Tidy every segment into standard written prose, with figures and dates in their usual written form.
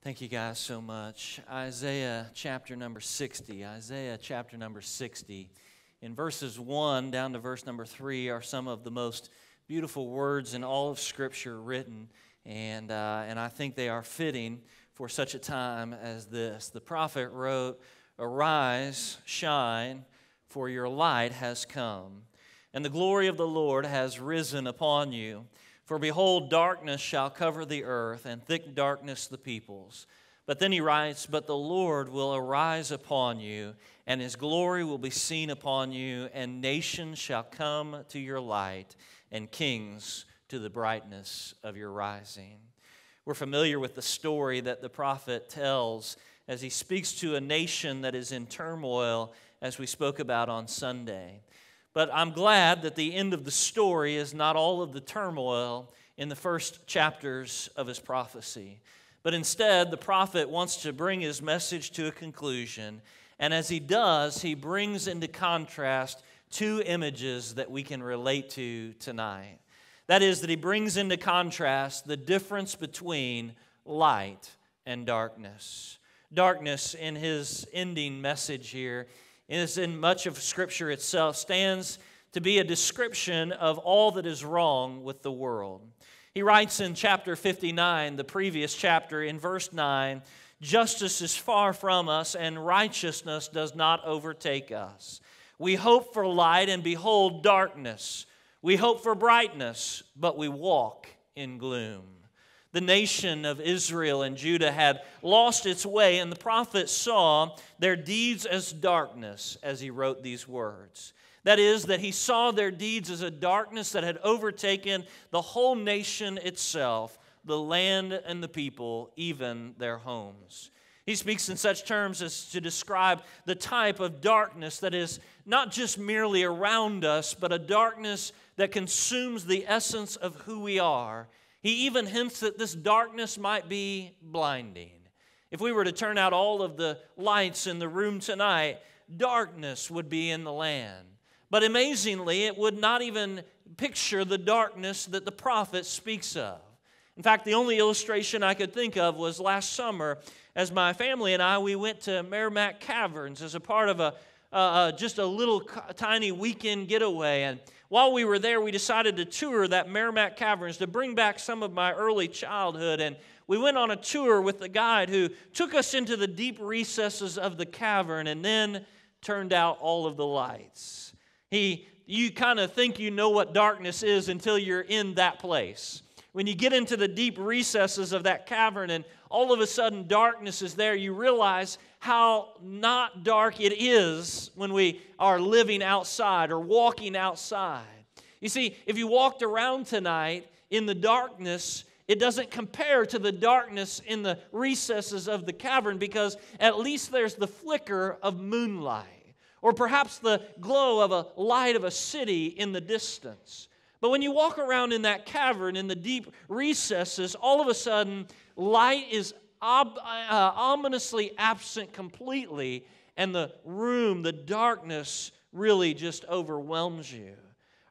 Thank you guys so much. Isaiah chapter number 60. Isaiah chapter number 60. In verses 1 down to verse number 3 are some of the most beautiful words in all of Scripture written, and I think they are fitting for such a time as this. The prophet wrote, "Arise, shine, for your light has come, and the glory of the Lord has risen upon you. For behold, darkness shall cover the earth, and thick darkness the peoples." But then he writes, "But the Lord will arise upon you, and His glory will be seen upon you, and nations shall come to your light, and kings to the brightness of your rising." We're familiar with the story that the prophet tells as he speaks to a nation that is in turmoil, as we spoke about on Sunday. But I'm glad that the end of the story is not all of the turmoil in the first chapters of his prophecy. But instead, the prophet wants to bring his message to a conclusion. And as he does, he brings into contrast two images that we can relate to tonight. That is, that he brings into contrast the difference between light and darkness. Darkness, in his ending message here, is in much of Scripture itself, stands to be a description of all that is wrong with the world. He writes in chapter 59, the previous chapter, in verse 9, "Justice is far from us, and righteousness does not overtake us. We hope for light, and behold, darkness. We hope for brightness, but we walk in gloom." The nation of Israel and Judah had lost its way, and the prophet saw their deeds as darkness as he wrote these words. That is, that he saw their deeds as a darkness that had overtaken the whole nation itself, the land and the people, even their homes. He speaks in such terms as to describe the type of darkness that is not just merely around us, but a darkness that consumes the essence of who we are. He even hints that this darkness might be blinding. If we were to turn out all of the lights in the room tonight, darkness would be in the land. But amazingly, it would not even picture the darkness that the prophet speaks of. In fact, the only illustration I could think of was last summer as my family and we went to Merrimack Caverns as a part of just a little tiny weekend getaway. And while we were there, we decided to tour that Merrimack Caverns to bring back some of my early childhood. And we went on a tour with the guide who took us into the deep recesses of the cavern and then turned out all of the lights. You kind of think you know what darkness is until you're in that place. When you get into the deep recesses of that cavern and all of a sudden darkness is there, you realize how not dark it is when we are living outside or walking outside. You see, if you walked around tonight in the darkness, it doesn't compare to the darkness in the recesses of the cavern, because at least there's the flicker of moonlight, or perhaps the glow of a light of a city in the distance. But when you walk around in that cavern, in the deep recesses, all of a sudden, light is ominously absent completely, and the room, the darkness, really just overwhelms you.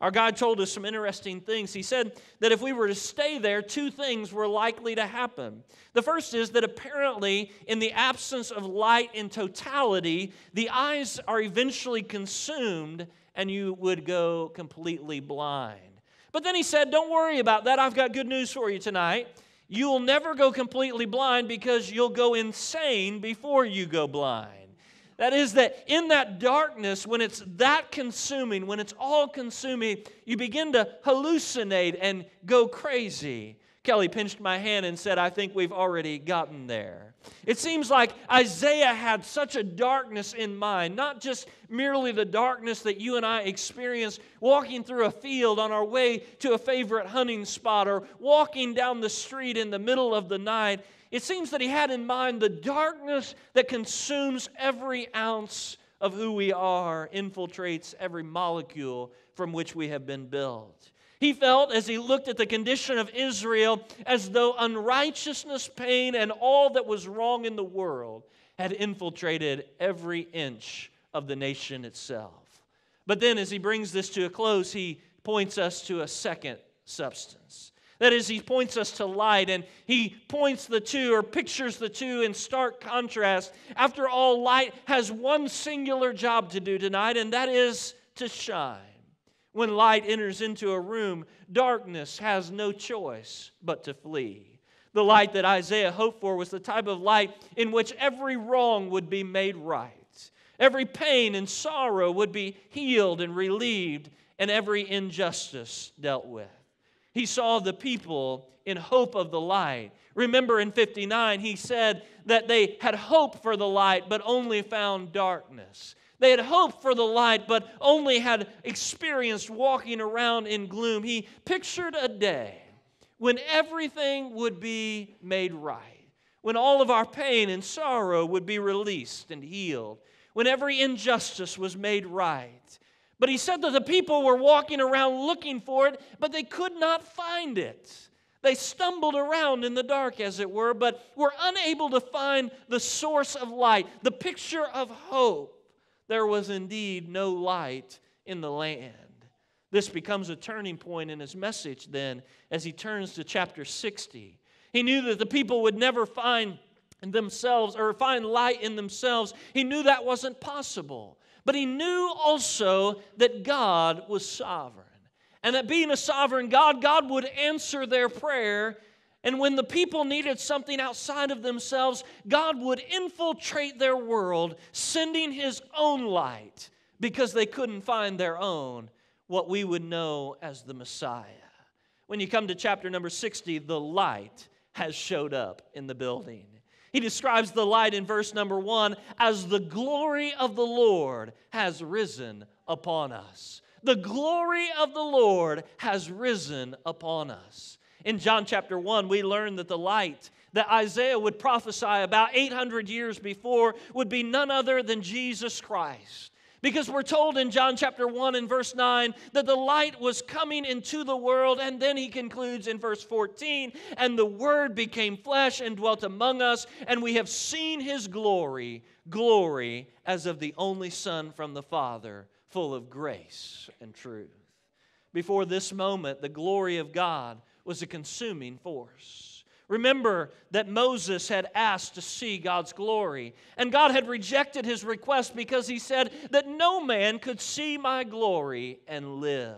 Our guide told us some interesting things. He said that if we were to stay there, two things were likely to happen. The first is that apparently, in the absence of light in totality, the eyes are eventually consumed, and you would go completely blind. But then he said, don't worry about that. I've got good news for you tonight. You will never go completely blind, because you'll go insane before you go blind. That is, that in that darkness, when it's that consuming, when it's all consuming, you begin to hallucinate and go crazy. Kelly pinched my hand and said, "I think we've already gotten there." It seems like Isaiah had such a darkness in mind, not just merely the darkness that you and I experience walking through a field on our way to a favorite hunting spot, or walking down the street in the middle of the night. It seems that he had in mind the darkness that consumes every ounce of who we are, infiltrates every molecule from which we have been built. He felt, as he looked at the condition of Israel, as though unrighteousness, pain, and all that was wrong in the world had infiltrated every inch of the nation itself. But then, as he brings this to a close, he points us to a second substance. That is, he points us to light, and he points the two or pictures the two in stark contrast. After all, light has one singular job to do tonight, and that is to shine. When light enters into a room, darkness has no choice but to flee. The light that Isaiah hoped for was the type of light in which every wrong would be made right. Every pain and sorrow would be healed and relieved, and every injustice dealt with. He saw the people in hope of the light. Remember in 59, he said that they had hope for the light, but only found darkness. They had hoped for the light, but only had experienced walking around in gloom. He pictured a day when everything would be made right, when all of our pain and sorrow would be released and healed, when every injustice was made right. But he said that the people were walking around looking for it, but they could not find it. They stumbled around in the dark, as it were, but were unable to find the source of light, the picture of hope. There was indeed no light in the land. This becomes a turning point in his message then, as he turns to chapter 60. He knew that the people would never find themselves or find light in themselves. He knew that wasn't possible. But he knew also that God was sovereign. And that being a sovereign God, God would answer their prayer. And when the people needed something outside of themselves, God would infiltrate their world, sending His own light, because they couldn't find their own, what we would know as the Messiah. When you come to chapter number 60, the light has showed up in the building. He describes the light in verse number 1 as the glory of the Lord has risen upon us. The glory of the Lord has risen upon us. In John chapter 1, we learn that the light that Isaiah would prophesy about 800 years before would be none other than Jesus Christ. Because we're told in John chapter 1 and verse 9 that the light was coming into the world, and then he concludes in verse 14, and the Word became flesh and dwelt among us, and we have seen His glory, glory as of the only Son from the Father, full of grace and truth. Before this moment, the glory of God was a consuming force. Remember that Moses had asked to see God's glory, and God had rejected his request because He said that no man could see my glory and live.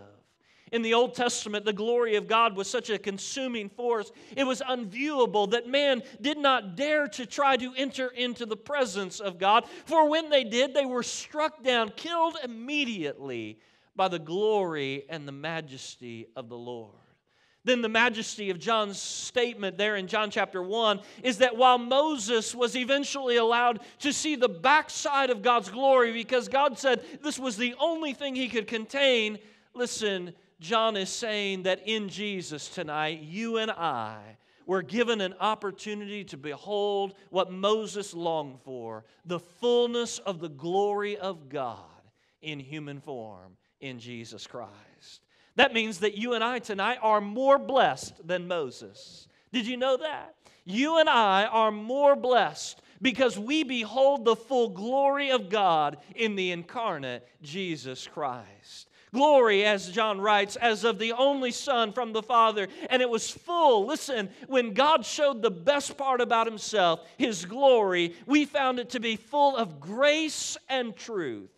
In the Old Testament, the glory of God was such a consuming force, it was unviewable that man did not dare to try to enter into the presence of God, for when they did, they were struck down, killed immediately by the glory and the majesty of the Lord. Then the majesty of John's statement there in John chapter 1 is that while Moses was eventually allowed to see the backside of God's glory because God said this was the only thing He could contain, listen, John is saying that in Jesus tonight, you and I were given an opportunity to behold what Moses longed for, the fullness of the glory of God in human form in Jesus Christ. That means that you and I tonight are more blessed than Moses. Did you know that? You and I are more blessed because we behold the full glory of God in the incarnate Jesus Christ. Glory, as John writes, as of the only Son from the Father. And it was full. Listen, when God showed the best part about Himself, His glory, we found it to be full of grace and truth,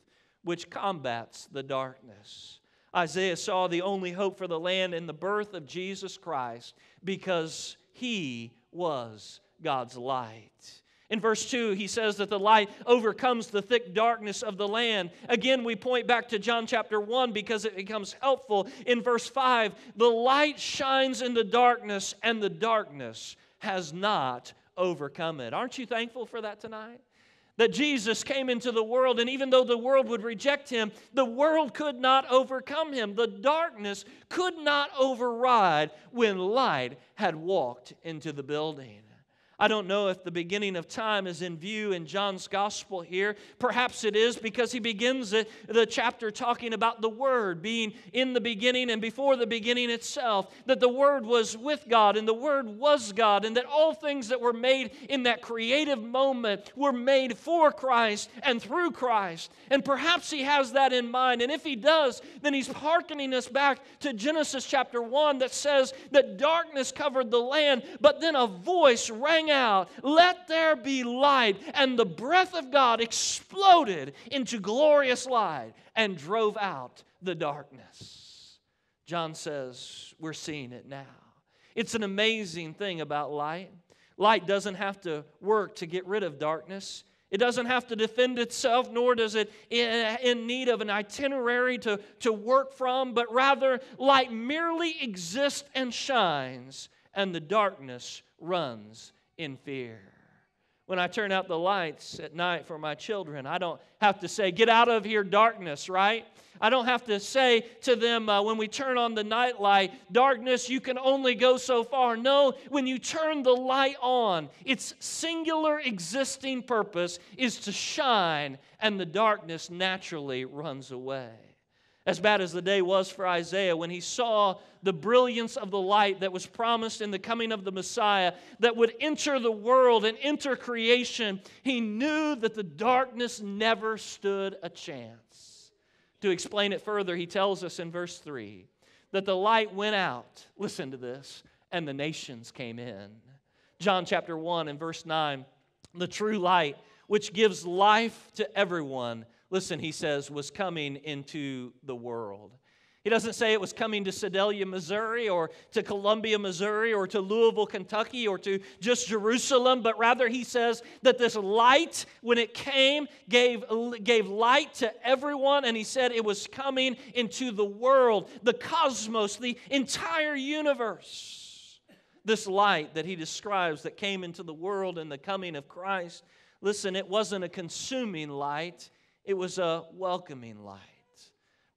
which combats the darkness. Isaiah saw the only hope for the land in the birth of Jesus Christ because He was God's light. In verse 2, he says that the light overcomes the thick darkness of the land. Again, we point back to John chapter 1 because it becomes helpful. In verse 5, the light shines in the darkness, and the darkness has not overcome it. Aren't you thankful for that tonight? That Jesus came into the world, and even though the world would reject Him, the world could not overcome Him. The darkness could not override when light had walked into the building. I don't know if the beginning of time is in view in John's gospel here. Perhaps it is, because he begins the chapter talking about the Word being in the beginning and before the beginning itself, that the Word was with God and the Word was God, and that all things that were made in that creative moment were made for Christ and through Christ. And perhaps he has that in mind. And if he does, then he's hearkening us back to Genesis chapter 1 that says that darkness covered the land, but then a voice rang out, "Let there be light," and the breath of God exploded into glorious light and drove out the darkness. John says we're seeing it now. It's an amazing thing about light. Light doesn't have to work to get rid of darkness. It doesn't have to defend itself, nor does it in need of an itinerary to work from, but rather light merely exists and shines, and the darkness runs in fear. When I turn out the lights at night for my children, I don't have to say, "Get out of here, darkness," right? I don't have to say to them when we turn on the night light, "Darkness, you can only go so far." No, when you turn the light on, its singular existing purpose is to shine, and the darkness naturally runs away. As bad as the day was for Isaiah when he saw the brilliance of the light that was promised in the coming of the Messiah that would enter the world and enter creation, he knew that the darkness never stood a chance. To explain it further, he tells us in verse 3 that the light went out, listen to this, and the nations came in. John chapter 1 and verse 9, the true light which gives life to everyone, listen, he says, was coming into the world. He doesn't say it was coming to Sedalia, Missouri, or to Columbia, Missouri, or to Louisville, Kentucky, or to just Jerusalem, but rather he says that this light, when it came, gave light to everyone, and he said it was coming into the world, the cosmos, the entire universe. This light that he describes that came into the world in the coming of Christ, listen, it wasn't a consuming light, it was a welcoming light.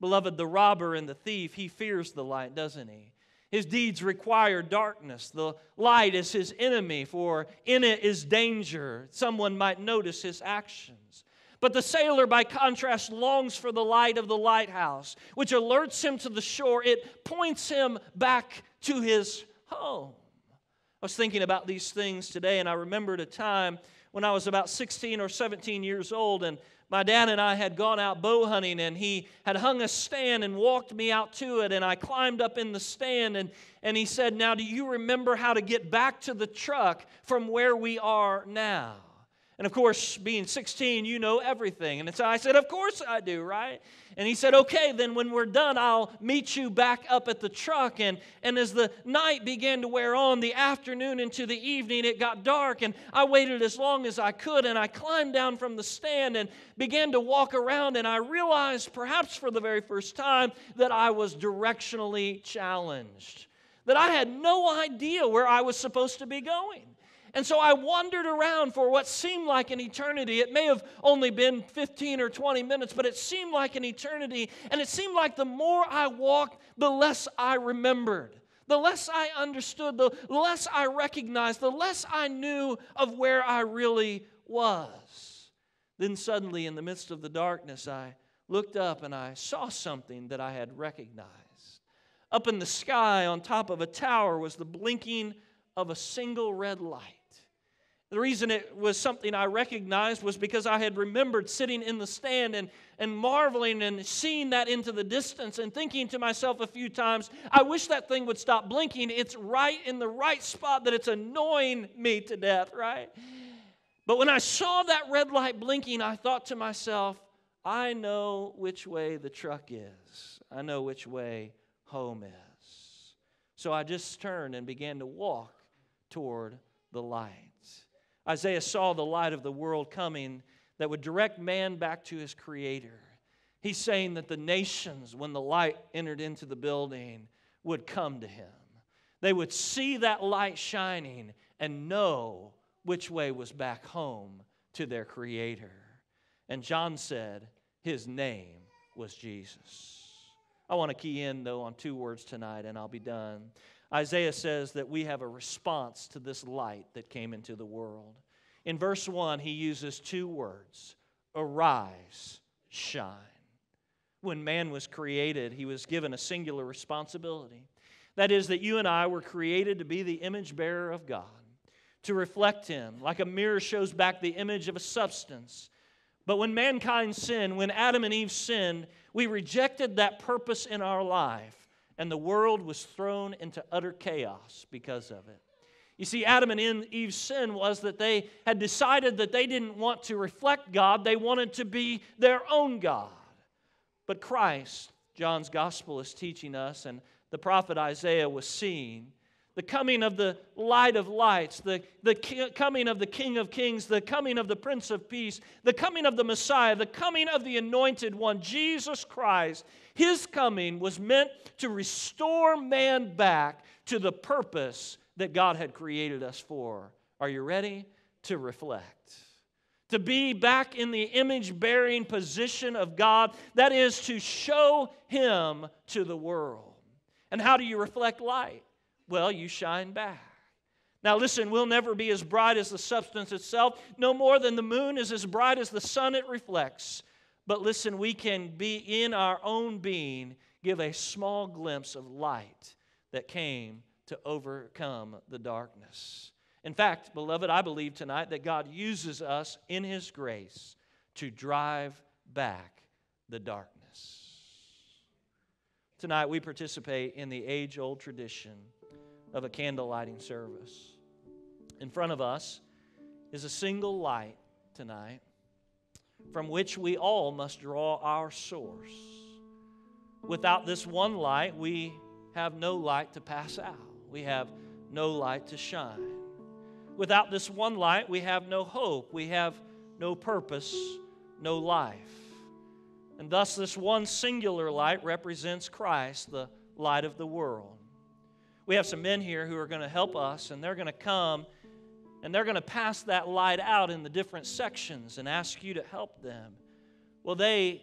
Beloved, the robber and the thief, he fears the light, doesn't he? His deeds require darkness. The light is his enemy, for in it is danger. Someone might notice his actions. But the sailor, by contrast, longs for the light of the lighthouse, which alerts him to the shore. It points him back to his home. I was thinking about these things today, and I remembered a time when I was about 16 or 17 years old, and my dad and I had gone out bow hunting, and he had hung a stand and walked me out to it, and I climbed up in the stand, and he said, "Now, do you remember how to get back to the truck from where we are now?" And of course, being 16, you know everything. And so I said, "Of course I do, right?" And he said, "Okay, then when we're done, I'll meet you back up at the truck." And as the night began to wear on, the afternoon into the evening, it got dark. And I waited as long as I could. And I climbed down from the stand and began to walk around. And I realized, perhaps for the very first time, that I was directionally challenged. That I had no idea where I was supposed to be going. And so I wandered around for what seemed like an eternity. It may have only been 15 or 20 minutes, but it seemed like an eternity. And it seemed like the more I walked, the less I remembered. The less I understood, the less I recognized, the less I knew of where I really was. Then suddenly, in the midst of the darkness, I looked up and I saw something that I had recognized. Up in the sky, on top of a tower, was the blinking of a single red light. The reason it was something I recognized was because I had remembered sitting in the stand and marveling and seeing that into the distance and thinking to myself a few times, I wish that thing would stop blinking. It's right in the right spot that it's annoying me to death, right? But when I saw that red light blinking, I thought to myself, I know which way the truck is. I know which way home is. So I just turned and began to walk toward the light. Isaiah saw the light of the world coming that would direct man back to his Creator. He's saying that the nations, when the light entered into the building, would come to him. They would see that light shining and know which way was back home to their Creator. And John said his name was Jesus. I want to key in, though, on two words tonight, and I'll be done. Isaiah says that we have a response to this light that came into the world. In verse 1, he uses two words, arise, shine. When man was created, he was given a singular responsibility. That is, that you and I were created to be the image bearer of God, to reflect Him, like a mirror shows back the image of a substance. But when mankind sinned, when Adam and Eve sinned, we rejected that purpose in our life, and the world was thrown into utter chaos because of it. You see, Adam and Eve's sin was that they had decided that they didn't want to reflect God, they wanted to be their own God. But Christ, John's gospel is teaching us, and the prophet Isaiah was seeing, the coming of the light of lights, the coming of the King of Kings, the coming of the Prince of Peace, the coming of the Messiah, the coming of the Anointed One, Jesus Christ. His coming was meant to restore man back to the purpose that God had created us for. Are you ready? To reflect. To be back in the image-bearing position of God, that is to show Him to the world. And how do you reflect light? Well, you shine back. Now listen, we'll never be as bright as the substance itself, no more than the moon is as bright as the sun it reflects. But listen, we can be in our own being, give a small glimpse of light that came to overcome the darkness. In fact, beloved, I believe tonight that God uses us in His grace to drive back the darkness. Tonight we participate in the age-old tradition of a candle lighting service. In front of us is a single light tonight from which we all must draw our source. Without this one light, we have no light to pass out. We have no light to shine. Without this one light, we have no hope. We have no purpose, no life. And thus this one singular light represents Christ, the light of the world. We have some men here who are going to help us, and they're going to come and they're going to pass that light out in the different sections and ask you to help them. Well, they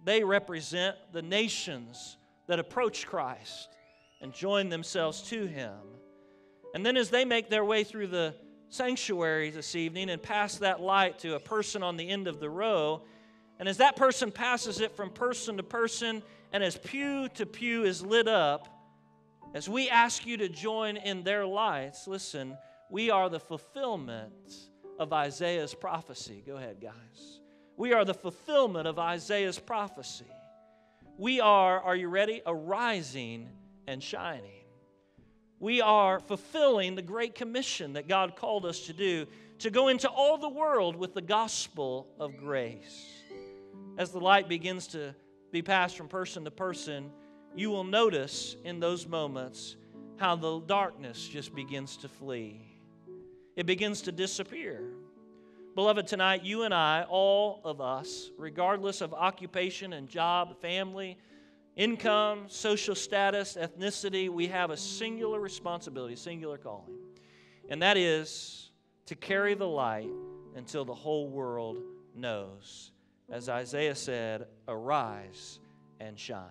represent the nations that approach Christ and join themselves to Him. And then as they make their way through the sanctuary this evening and pass that light to a person on the end of the row, and as that person passes it from person to person, and as pew to pew is lit up, as we ask you to join in their lights, listen, we are the fulfillment of Isaiah's prophecy. Go ahead, guys. We are the fulfillment of Isaiah's prophecy. We are you ready? Arising and shining. We are fulfilling the Great Commission that God called us to do, to go into all the world with the gospel of grace. As the light begins to be passed from person to person, you will notice in those moments how the darkness just begins to flee. It begins to disappear. Beloved, tonight, you and I, all of us, regardless of occupation and job, family, income, social status, ethnicity, we have a singular responsibility, singular calling. And that is to carry the light until the whole world knows. As Isaiah said, arise and shine.